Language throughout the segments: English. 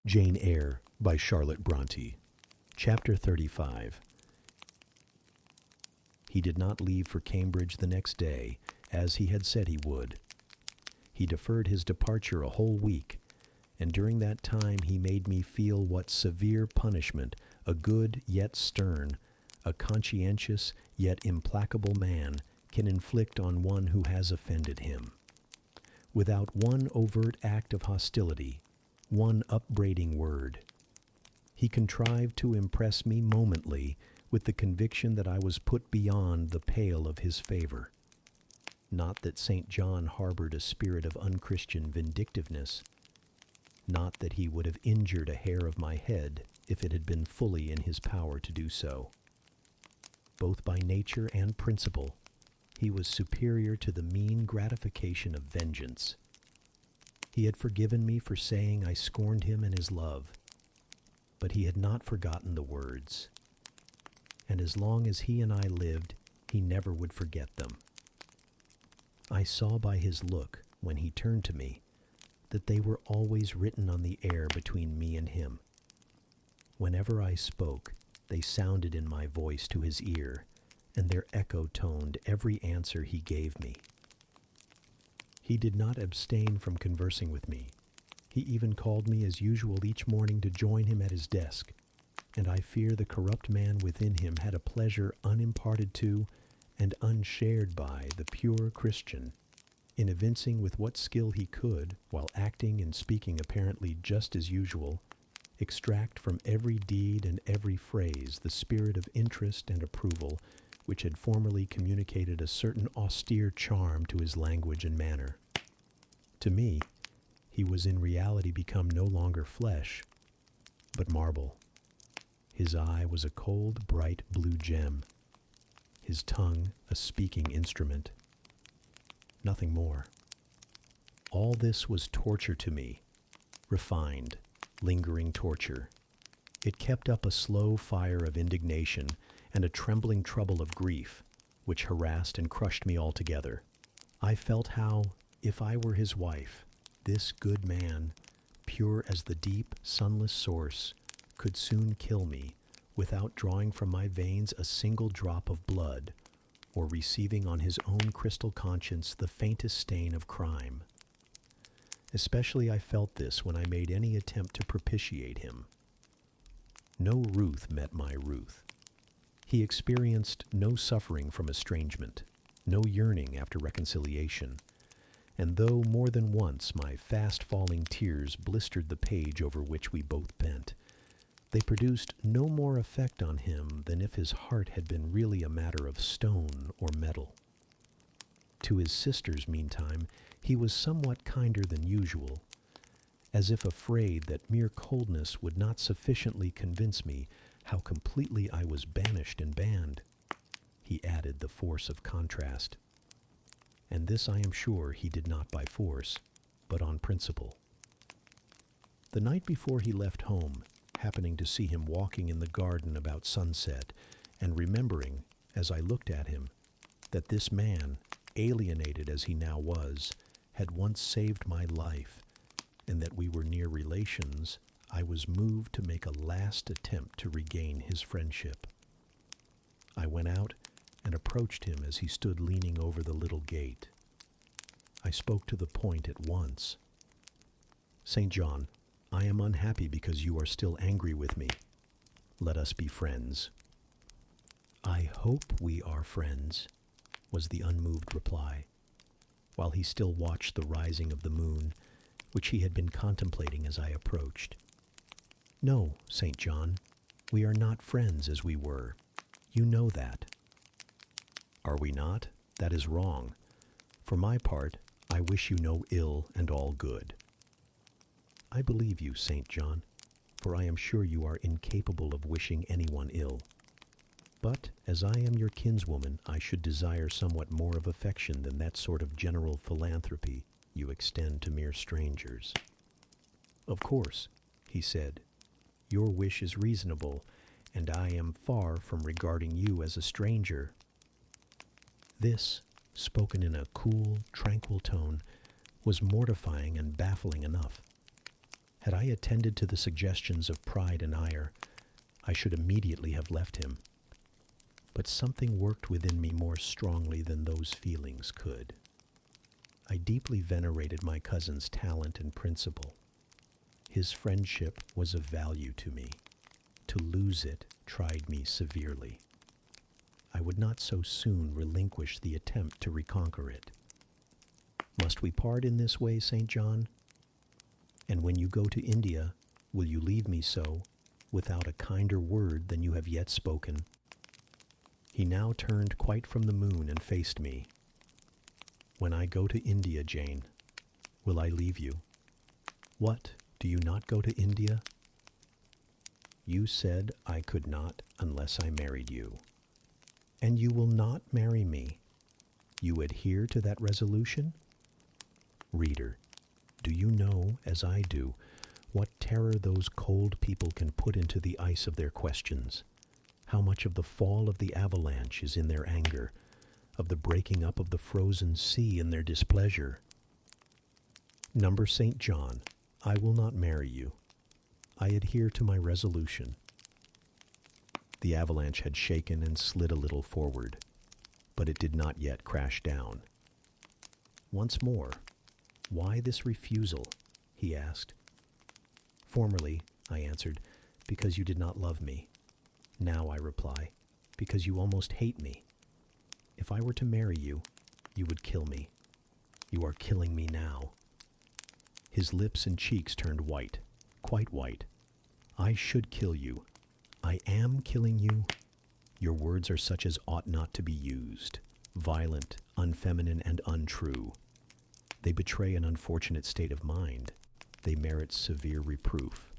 Jane Eyre by Charlotte Brontë. Chapter 35. He did not leave for Cambridge the next day, as he had said he would. He deferred his departure a whole week, and during that time he made me feel what severe punishment a good yet stern, a conscientious yet implacable man can inflict on one who has offended him. Without one overt act of hostility, one upbraiding word, he contrived to impress me momently with the conviction that I was put beyond the pale of his favor. Not that St. John harbored a spirit of unchristian vindictiveness, not that he would have injured a hair of my head if it had been fully in his power to do so. Both by nature and principle, he was superior to the mean gratification of vengeance. He had forgiven me for saying I scorned him and his love, but he had not forgotten the words, and as long as he and I lived, he never would forget them. I saw by his look, when he turned to me, that they were always written on the air between me and him. Whenever I spoke, they sounded in my voice to his ear, and their echo toned every answer he gave me. He did not abstain from conversing with me. He even called me as usual each morning to join him at his desk, and I fear the corrupt man within him had a pleasure unimparted to and unshared by the pure Christian in evincing with what skill he could, while acting and speaking apparently just as usual, extract from every deed and every phrase the spirit of interest and approval which had formerly communicated a certain austere charm to his language and manner. To me, he was in reality become no longer flesh, but marble. His eye was a cold, bright blue gem, his tongue a speaking instrument. Nothing more. All this was torture to me, refined, lingering torture. It kept up a slow fire of indignation and a trembling trouble of grief, which harassed and crushed me altogether. I felt how, if I were his wife, this good man, pure as the deep, sunless source, could soon kill me without drawing from my veins a single drop of blood, or receiving on his own crystal conscience the faintest stain of crime. Especially I felt this when I made any attempt to propitiate him. No ruth met my ruth. He experienced no suffering from estrangement, no yearning after reconciliation, and though more than once my fast-falling tears blistered the page over which we both bent, they produced no more effect on him than if his heart had been really a matter of stone or metal. To his sisters, meantime, he was somewhat kinder than usual, as if afraid that mere coldness would not sufficiently convince me how completely I was banished and banned. He added the force of contrast. And this I am sure he did not by force, but on principle. The night before he left home, happening to see him walking in the garden about sunset, and remembering, as I looked at him, that this man, alienated as he now was, had once saved my life, and that we were near relations, I was moved to make a last attempt to regain his friendship. I went out and approached him as he stood leaning over the little gate. I spoke to the point at once. "St. John, I am unhappy because you are still angry with me. Let us be friends." "I hope we are friends," was the unmoved reply, while he still watched the rising of the moon, which he had been contemplating as I approached. "No, St. John, we are not friends as we were. You know that." "Are we not? That is wrong. For my part, I wish you no ill and all good." "I believe you, St. John, for I am sure you are incapable of wishing anyone ill. But, as I am your kinswoman, I should desire somewhat more of affection than that sort of general philanthropy you extend to mere strangers." "Of course," he said, "your wish is reasonable, and I am far from regarding you as a stranger." This, spoken in a cool, tranquil tone, was mortifying and baffling enough. Had I attended to the suggestions of pride and ire, I should immediately have left him. But something worked within me more strongly than those feelings could. I deeply venerated my cousin's talent and principle. His friendship was of value to me. To lose it tried me severely. I would not so soon relinquish the attempt to reconquer it. Must we part in this way, St. John? And when you go to India, will you leave me so, without a kinder word than you have yet spoken? He now turned quite from the moon and faced me. When I go to India, Jane, will I leave you? What, do you not go to India? You said I could not unless I married you. And you will not marry me. You adhere to that resolution? Reader, do you know, as I do, what terror those cold people can put into the ice of their questions? How much of the fall of the avalanche is in their anger, of the breaking up of the frozen sea in their displeasure? Number St. John, I will not marry you. I adhere to my resolution. The avalanche had shaken and slid a little forward, but it did not yet crash down. Once more, why this refusal? He asked. Formerly, I answered, because you did not love me. Now I reply, because you almost hate me. If I were to marry you, you would kill me. You are killing me now. His lips and cheeks turned white, quite white. I should kill you. I am killing you. Your words are such as ought not to be used, violent, unfeminine, and untrue. They betray an unfortunate state of mind. They merit severe reproof.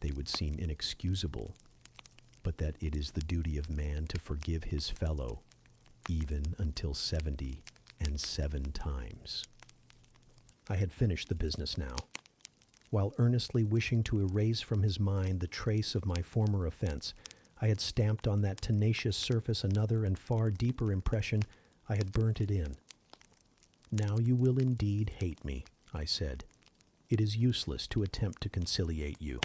They would seem inexcusable, but that it is the duty of man to forgive his fellow, even until 77 times. I had finished the business now. While earnestly wishing to erase from his mind the trace of my former offense, I had stamped on that tenacious surface another and far deeper impression. I had burnt it in. Now you will indeed hate me, I said. It is useless to attempt to conciliate you.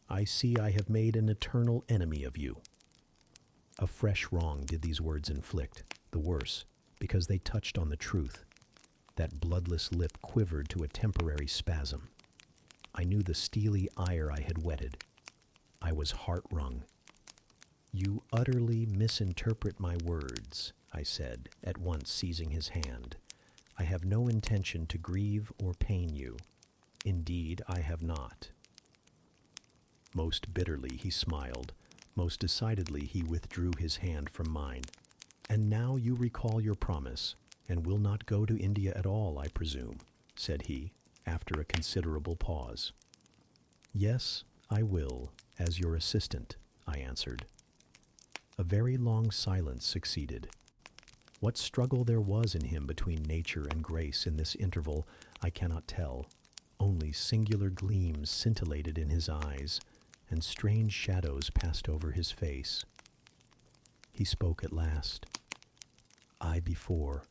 I see I have made an eternal enemy of you. A fresh wrong did these words inflict, the worse, because they touched on the truth. That bloodless lip quivered to a temporary spasm. I knew the steely ire I had whetted. I was heart-wrung. You utterly misinterpret my words, I said, at once seizing his hand. I have no intention to grieve or pain you. Indeed, I have not. Most bitterly he smiled. Most decidedly he withdrew his hand from mine. And now you recall your promise, and will not go to India at all, I presume, said he, after a considerable pause. Yes, I will, as your assistant, I answered. A very long silence succeeded. What struggle there was in him between nature and grace in this interval, I cannot tell. Only singular gleams scintillated in his eyes, and strange shadows passed over his face. He spoke at last. I before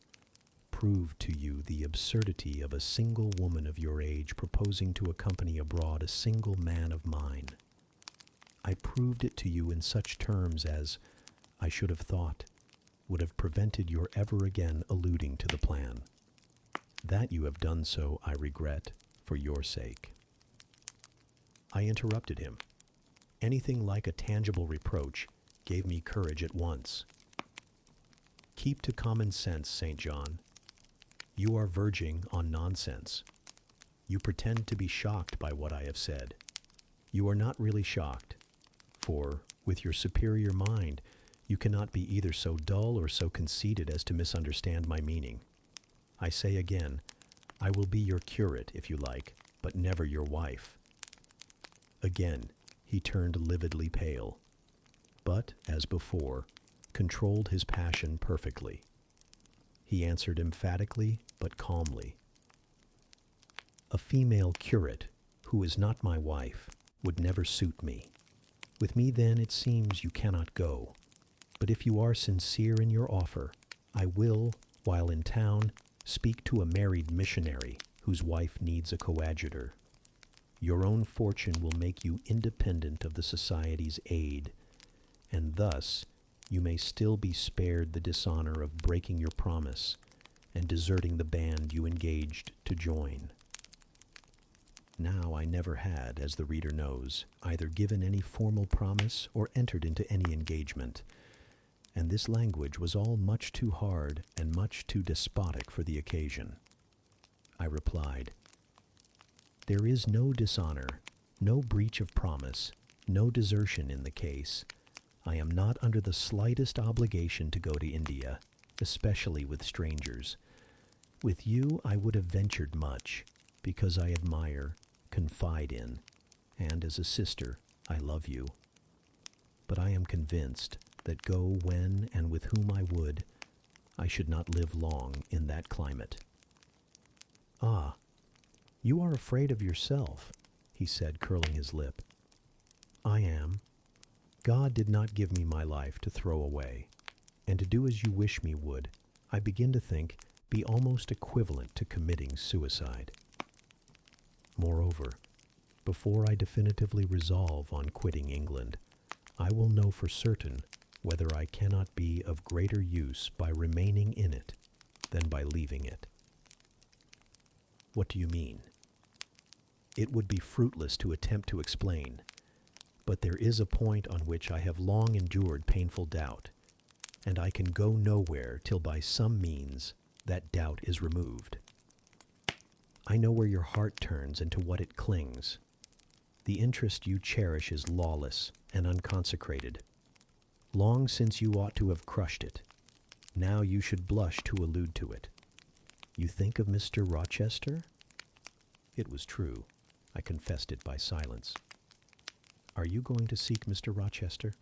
proved to you the absurdity of a single woman of your age proposing to accompany abroad a single man of mine. I proved it to you in such terms as, I should have thought, would have prevented your ever again alluding to the plan. That you have done so, I regret, for your sake. I interrupted him. Anything like a tangible reproach gave me courage at once. Keep to common sense, St. John. You are verging on nonsense. You pretend to be shocked by what I have said. You are not really shocked, for, with your superior mind, you cannot be either so dull or so conceited as to misunderstand my meaning. I say again, I will be your curate, if you like, but never your wife. Again, he turned lividly pale, but, as before, controlled his passion perfectly. He answered emphatically but calmly. A female curate, who is not my wife, would never suit me. With me, then, it seems you cannot go. But if you are sincere in your offer, I will, while in town, speak to a married missionary whose wife needs a coadjutor. Your own fortune will make you independent of the society's aid, and thus you may still be spared the dishonor of breaking your promise and deserting the band you engaged to join. Now I never had, as the reader knows, either given any formal promise or entered into any engagement, and this language was all much too hard and much too despotic for the occasion. I replied, "There is no dishonor, no breach of promise, no desertion in the case. I am not under the slightest obligation to go to India, especially with strangers. With you I would have ventured much, because I admire, confide in, and as a sister, I love you. But I am convinced that go when and with whom I would, I should not live long in that climate." "Ah, you are afraid of yourself," he said, curling his lip. "I am. God did not give me my life to throw away, and to do as you wish me would, I begin to think, be almost equivalent to committing suicide. Moreover, before I definitively resolve on quitting England, I will know for certain whether I cannot be of greater use by remaining in it than by leaving it." "What do you mean?" It would be fruitless to attempt to explain, but there is a point on which I have long endured painful doubt, and I can go nowhere till by some means that doubt is removed. I know where your heart turns and to what it clings. The interest you cherish is lawless and unconsecrated. Long since you ought to have crushed it. Now you should blush to allude to it. You think of Mr. Rochester? It was true. I confessed it by silence. Are you going to seek Mr. Rochester?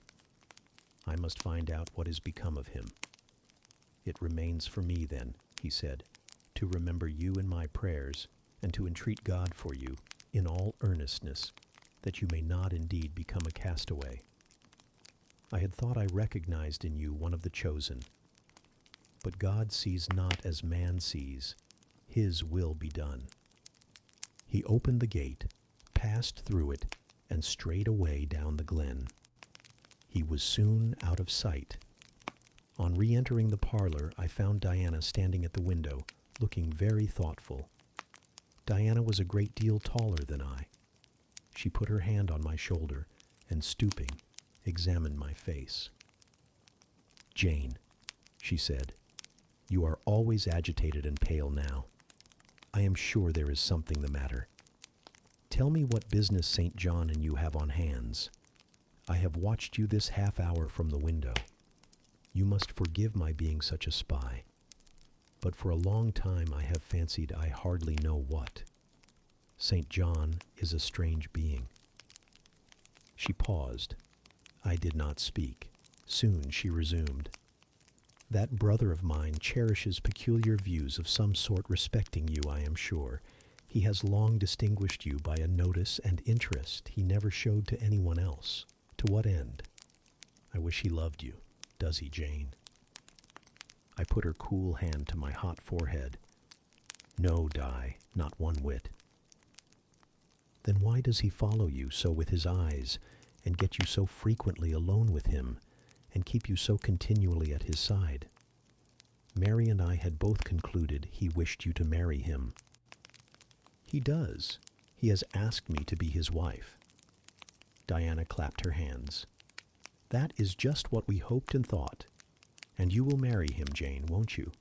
I must find out what has become of him. It remains for me, then, he said, to remember you in my prayers, and to entreat God for you, in all earnestness, that you may not indeed become a castaway. I had thought I recognized in you one of the chosen. But God sees not as man sees. His will be done. He opened the gate, passed through it, and strayed away down the glen. He was soon out of sight. On re-entering the parlor, I found Diana standing at the window, looking very thoughtful. Diana was a great deal taller than I. She put her hand on my shoulder, and stooping, examined my face. "Jane," she said, "you are always agitated and pale now. I am sure there is something the matter. Tell me what business St. John and you have on hands. I have watched you this half hour from the window. You must forgive my being such a spy. But for a long time I have fancied I hardly know what. St. John is a strange being." She paused. I did not speak. Soon she resumed. "That brother of mine cherishes peculiar views of some sort respecting you, I am sure. He has long distinguished you by a notice and interest he never showed to anyone else. To what end? I wish he loved you. Does he, Jane?" I put her cool hand to my hot forehead. "No, Di, not one whit." "Then why does he follow you so with his eyes, and get you so frequently alone with him, and keep you so continually at his side? Mary and I had both concluded he wished you to marry him." "He does. He has asked me to be his wife." Diana clapped her hands. "That is just what we hoped and thought. And you will marry him, Jane, won't you?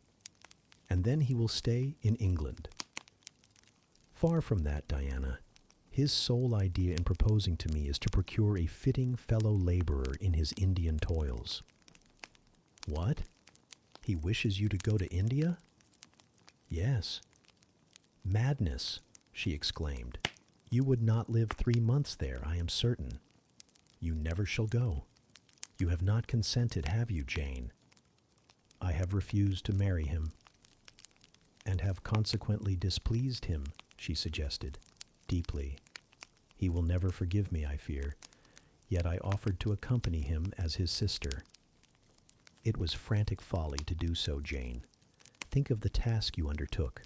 And then he will stay in England." "Far from that, Diana. His sole idea in proposing to me is to procure a fitting fellow laborer in his Indian toils." "What? He wishes you to go to India?" "Yes." "Madness," she exclaimed. "You would not live 3 months there, I am certain. You never shall go. You have not consented, have you, Jane?" "I have refused to marry him." "And have consequently displeased him," she suggested, deeply. "He will never forgive me, I fear, yet I offered to accompany him as his sister." "It was frantic folly to do so, Jane. Think of the task you undertook,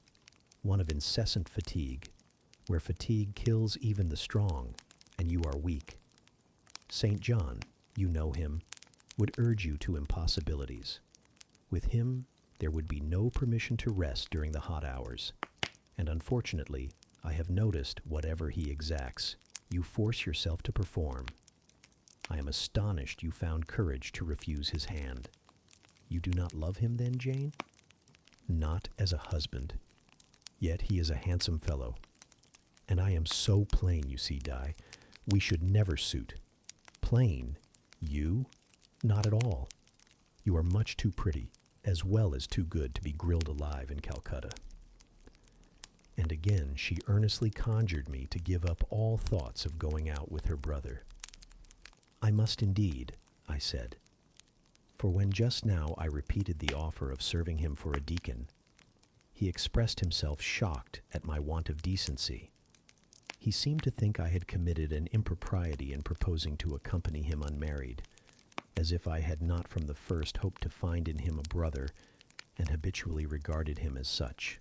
one of incessant fatigue. where fatigue kills even the strong, and you are weak. St. John, you know him, would urge you to impossibilities. With him, there would be no permission to rest during the hot hours, and unfortunately, I have noticed whatever he exacts, you force yourself to perform. I am astonished you found courage to refuse his hand. You do not love him then, Jane? Not as a husband. Yet he is a handsome fellow. And I am so plain, you see, Di. We should never suit. Plain? You? Not at all. You are much too pretty, as well as too good to be grilled alive in Calcutta. And again she earnestly conjured me to give up all thoughts of going out with her brother. I must indeed, I said. For when just now I repeated the offer of serving him for a deacon, he expressed himself shocked at my want of decency. He seemed to think I had committed an impropriety in proposing to accompany him unmarried, as if I had not from the first hoped to find in him a brother and habitually regarded him as such.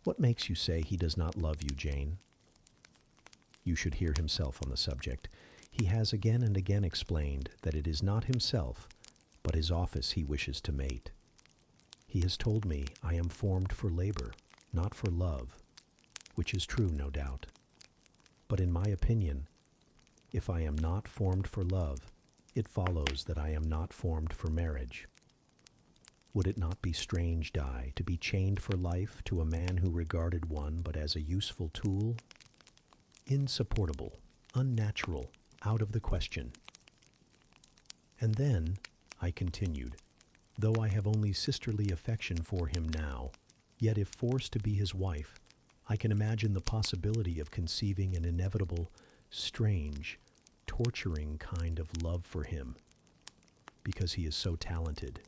What makes you say he does not love you, Jane? You should hear himself on the subject. He has again and again explained that it is not himself, but his office he wishes to mate. He has told me I am formed for labor, not for love, which is true, no doubt. But in my opinion, if I am not formed for love, it follows that I am not formed for marriage. Would it not be strange, Di, to be chained for life to a man who regarded one but as a useful tool? Insupportable, unnatural, out of the question. And then, I continued, though I have only sisterly affection for him now, yet if forced to be his wife, I can imagine the possibility of conceiving an inevitable, strange, torturing kind of love for him, because he is so talented.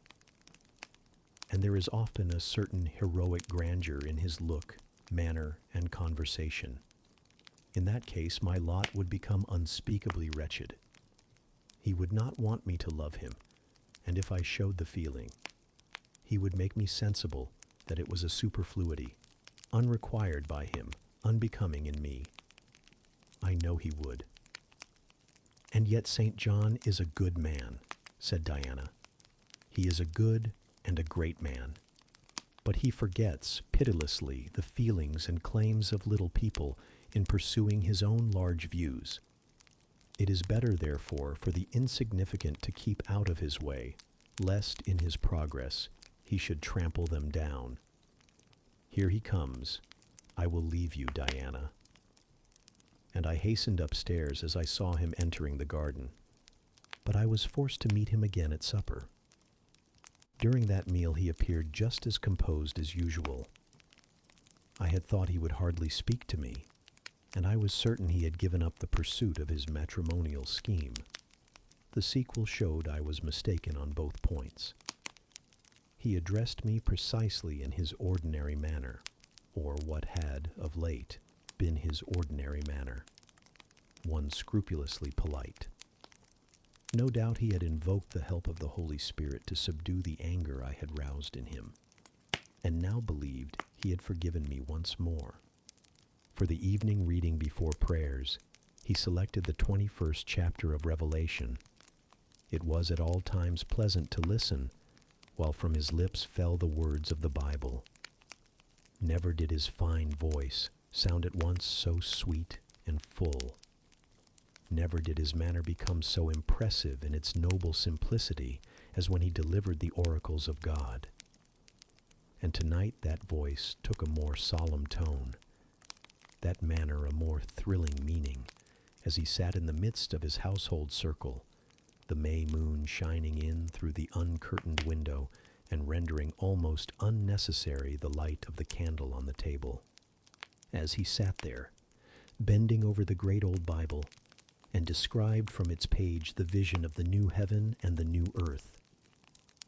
And there is often a certain heroic grandeur in his look, manner, and conversation. In that case, my lot would become unspeakably wretched. He would not want me to love him, and if I showed the feeling, he would make me sensible that it was a superfluity, unrequired by him, unbecoming in me. I know he would. And yet St. John is a good man, said Diana. He is a good and a great man. But he forgets pitilessly the feelings and claims of little people in pursuing his own large views. It is better, therefore, for the insignificant to keep out of his way, lest in his progress he should trample them down. Here he comes. I will leave you, Diana. And I hastened upstairs as I saw him entering the garden. But I was forced to meet him again at supper. During that meal he appeared just as composed as usual. I had thought he would hardly speak to me, and I was certain he had given up the pursuit of his matrimonial scheme. The sequel showed I was mistaken on both points. He addressed me precisely in his ordinary manner, or what had, of late, been his ordinary manner, one scrupulously polite. No doubt he had invoked the help of the Holy Spirit to subdue the anger I had roused in him, and now believed he had forgiven me once more. For the evening reading before prayers, he selected the 21st chapter of Revelation. It was at all times pleasant to listen, while from his lips fell the words of the Bible. Never did his fine voice sound at once so sweet and full. Never did his manner become so impressive in its noble simplicity as when he delivered the oracles of God. And tonight that voice took a more solemn tone, that manner a more thrilling meaning, as he sat in the midst of his household circle, the May moon shining in through the uncurtained window and rendering almost unnecessary the light of the candle on the table. As he sat there, bending over the great old Bible, and described from its page the vision of the new heaven and the new earth,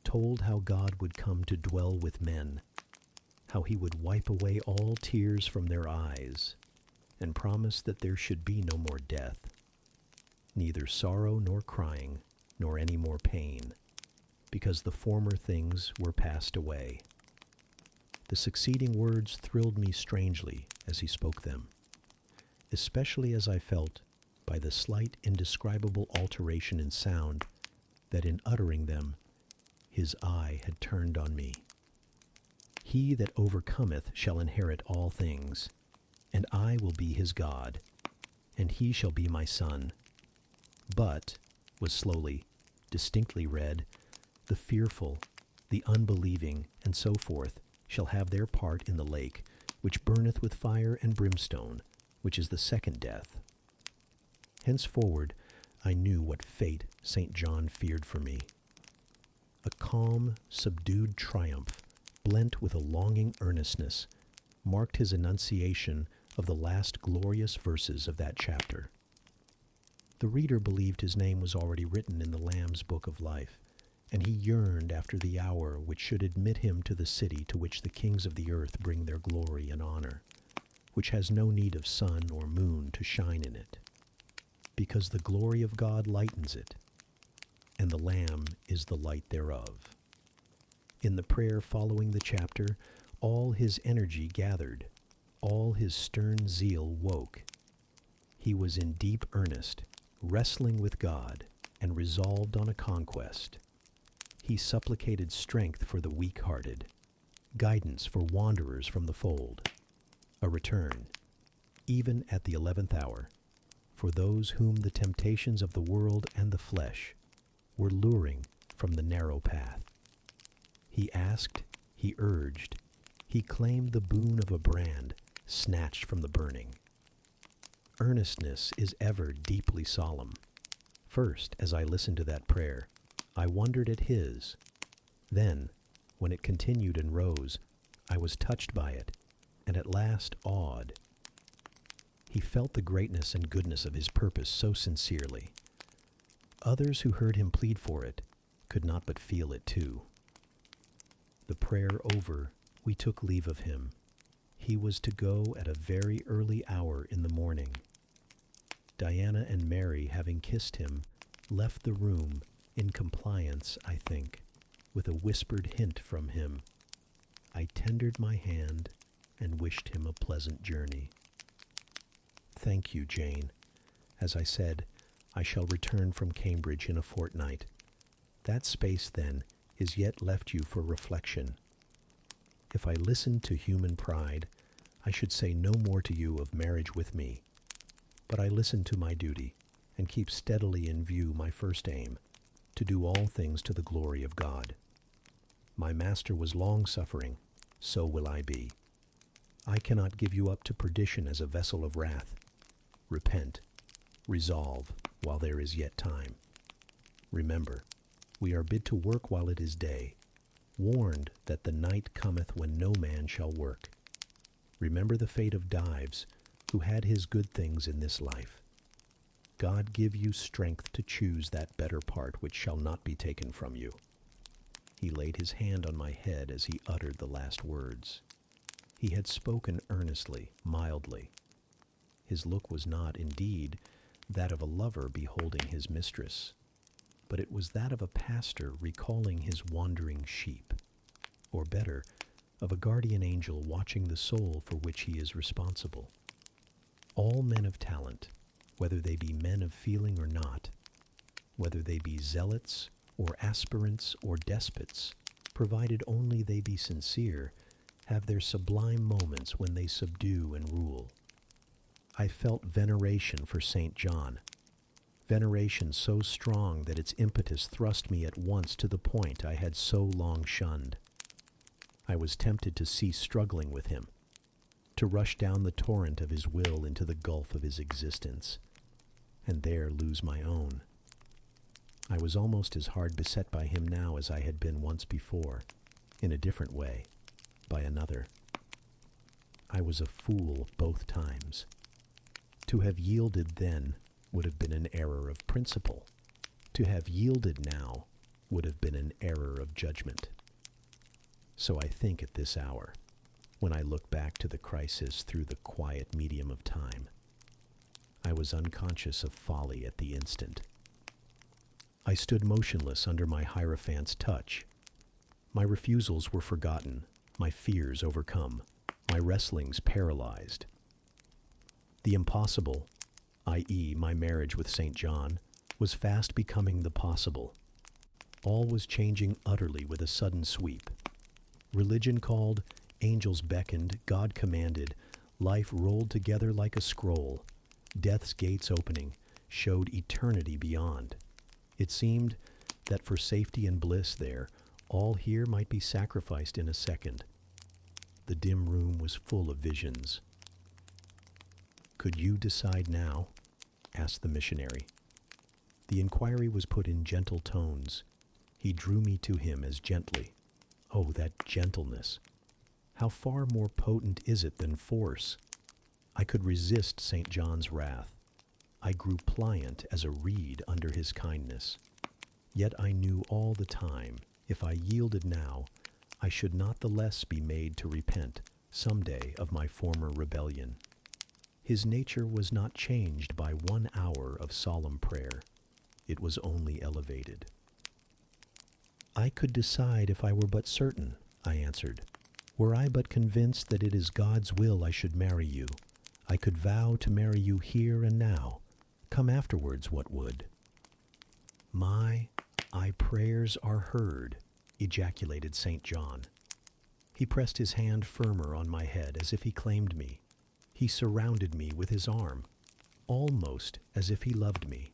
told how God would come to dwell with men, how he would wipe away all tears from their eyes, and promised that there should be no more death, neither sorrow nor crying, nor any more pain, because the former things were passed away. The succeeding words thrilled me strangely as he spoke them, especially as I felt, by the slight indescribable alteration in sound, that in uttering them his eye had turned on me. He that overcometh shall inherit all things, and I will be his God, and he shall be my son. But, was slowly, distinctly read, the fearful, the unbelieving, and so forth, shall have their part in the lake, which burneth with fire and brimstone, which is the second death. Henceforward I knew what fate St. John feared for me. A calm, subdued triumph, blent with a longing earnestness, marked his enunciation of the last glorious verses of that chapter. The reader believed his name was already written in the Lamb's book of life, and he yearned after the hour which should admit him to the city to which the kings of the earth bring their glory and honor, which has no need of sun or moon to shine in it, because the glory of God lightens it, and the Lamb is the light thereof. In the prayer following the chapter, all his energy gathered, all his stern zeal woke. He was in deep earnest, wrestling with God, and resolved on a conquest. He supplicated strength for the weak-hearted, guidance for wanderers from the fold, a return, even at the 11th hour, for those whom the temptations of the world and the flesh were luring from the narrow path. He asked, he urged, he claimed the boon of a brand snatched from the burning. Earnestness is ever deeply solemn. First, as I listened to that prayer, I wondered at his. Then, when it continued and rose, I was touched by it, and at last awed. He felt the greatness and goodness of his purpose so sincerely. Others who heard him plead for it could not but feel it too. The prayer over, we took leave of him. He was to go at a very early hour in the morning. Diana and Mary, having kissed him, left the room in compliance, I think, with a whispered hint from him. I tendered my hand and wished him a pleasant journey. Thank you, Jane. As I said, I shall return from Cambridge in a fortnight. That space, then, is yet left you for reflection. If I listened to human pride, I should say no more to you of marriage with me. But I listen to my duty, and keep steadily in view my first aim, to do all things to the glory of God. My Master was long-suffering, so will I be. I cannot give you up to perdition as a vessel of wrath. Repent, resolve, while there is yet time. Remember, we are bid to work while it is day, warned that the night cometh when no man shall work. Remember the fate of Dives, who had his good things in this life. God give you strength to choose that better part which shall not be taken from you. He laid his hand on my head as he uttered the last words. He had spoken earnestly, mildly. His look was not, indeed, that of a lover beholding his mistress, but it was that of a pastor recalling his wandering sheep, or better, of a guardian angel watching the soul for which he is responsible. All men of talent, whether they be men of feeling or not, whether they be zealots or aspirants or despots, provided only they be sincere, have their sublime moments when they subdue and rule. I felt veneration for St. John, veneration so strong that its impetus thrust me at once to the point I had so long shunned. I was tempted to cease struggling with him, to rush down the torrent of his will into the gulf of his existence, and there lose my own. I was almost as hard beset by him now as I had been once before, in a different way, by another. I was a fool both times. To have yielded then would have been an error of principle. To have yielded now would have been an error of judgment. So I think at this hour, when I look back to the crisis through the quiet medium of time, I was unconscious of folly at the instant. I stood motionless under my Hierophant's touch. My refusals were forgotten, my fears overcome, my wrestlings paralyzed, The impossible, i.e., my marriage with St. John, was fast becoming the possible. All was changing utterly with a sudden sweep. Religion called, angels beckoned, God commanded, life rolled together like a scroll. Death's gates opening showed eternity beyond. It seemed that for safety and bliss there, all here might be sacrificed in a second. The dim room was full of visions. "Could you decide now?" asked the missionary. The inquiry was put in gentle tones. He drew me to him as gently. Oh, that gentleness! How far more potent is it than force? I could resist St. John's wrath. I grew pliant as a reed under his kindness. Yet I knew all the time, if I yielded now, I should not the less be made to repent some day of my former rebellion. His nature was not changed by 1 hour of solemn prayer. It was only elevated. "I could decide if I were but certain," I answered. "Were I but convinced that it is God's will I should marry you, I could vow to marry you here and now. Come afterwards what would." "My prayers are heard," ejaculated St. John. He pressed his hand firmer on my head as if he claimed me. He surrounded me with his arm, almost as if he loved me.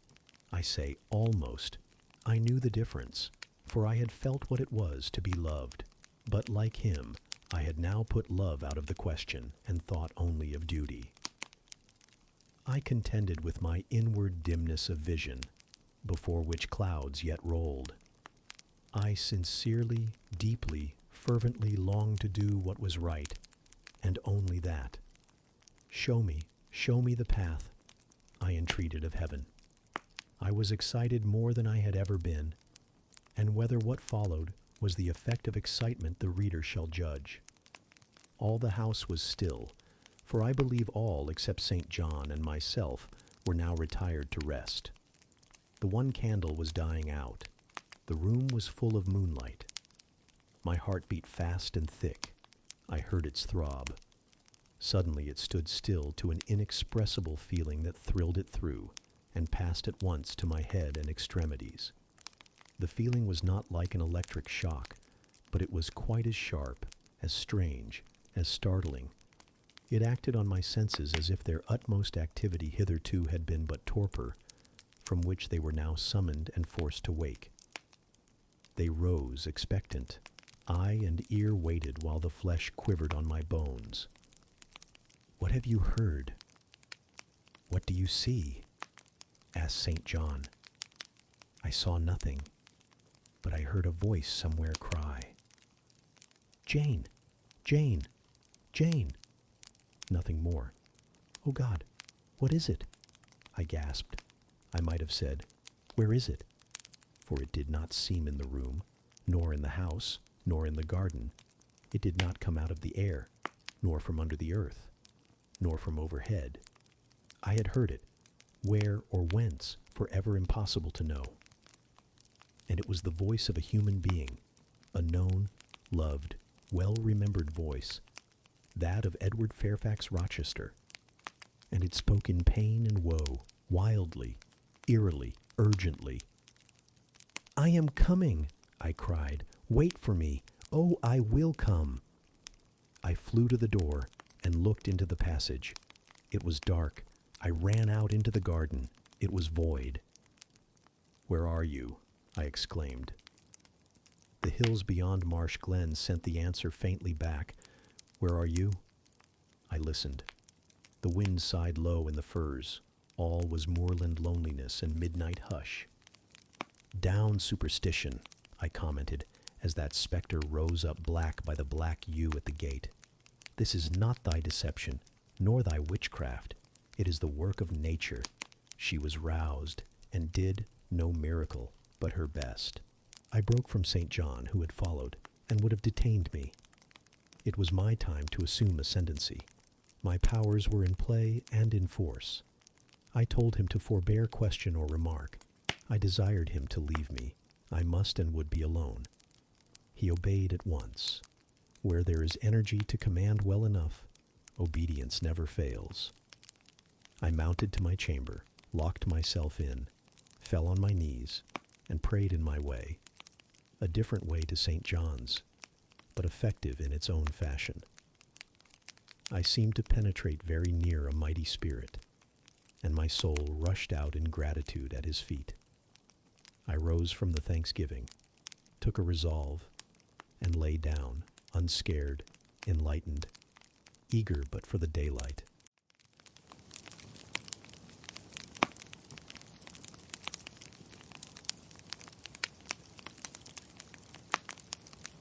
I say almost. I knew the difference, for I had felt what it was to be loved. But like him, I had now put love out of the question and thought only of duty. I contended with my inward dimness of vision, before which clouds yet rolled. I sincerely, deeply, fervently longed to do what was right, and only that. Show me the path," I entreated of heaven. I was excited more than I had ever been, and whether what followed was the effect of excitement the reader shall judge. All the house was still, for I believe all except St. John and myself were now retired to rest. The one candle was dying out. The room was full of moonlight. My heart beat fast and thick. I heard its throb. Suddenly it stood still to an inexpressible feeling that thrilled it through and passed at once to my head and extremities. The feeling was not like an electric shock, but it was quite as sharp, as strange, as startling. It acted on my senses as if their utmost activity hitherto had been but torpor, from which they were now summoned and forced to wake. They rose expectant. Eye and ear waited while the flesh quivered on my bones. "What have you heard? What do you see?" asked St. John. I saw nothing, but I heard a voice somewhere cry, "Jane! Jane! Jane!" Nothing more. "Oh God, what is it?" I gasped. I might have said, "Where is it?" For it did not seem in the room, nor in the house, nor in the garden. It did not come out of the air, nor from under the earth, nor from overhead. I had heard it, where or whence, forever impossible to know. And it was the voice of a human being, a known, loved, well-remembered voice, that of Edward Fairfax Rochester. And it spoke in pain and woe, wildly, eerily, urgently. "I am coming," I cried. "Wait for me. Oh, I will come." I flew to the door and looked into the passage. It was dark. I ran out into the garden. It was void. "Where are you?" I exclaimed. The hills beyond Marsh Glen sent the answer faintly back. "Where are you?" I listened. The wind sighed low in the firs. All was moorland loneliness and midnight hush. "Down, superstition," I commented, as that spectre rose up black by the black yew at the gate. "This is not thy deception, nor thy witchcraft. It is the work of nature. She was roused, and did no miracle, but her best." I broke from St. John, who had followed, and would have detained me. It was my time to assume ascendancy. My powers were in play and in force. I told him to forbear question or remark. I desired him to leave me. I must and would be alone. He obeyed at once. Where there is energy to command well enough, obedience never fails. I mounted to my chamber, locked myself in, fell on my knees, and prayed in my way, a different way to St. John's, but effective in its own fashion. I seemed to penetrate very near a mighty spirit, and my soul rushed out in gratitude at his feet. I rose from the thanksgiving, took a resolve, and lay down, unscared, enlightened, eager but for the daylight.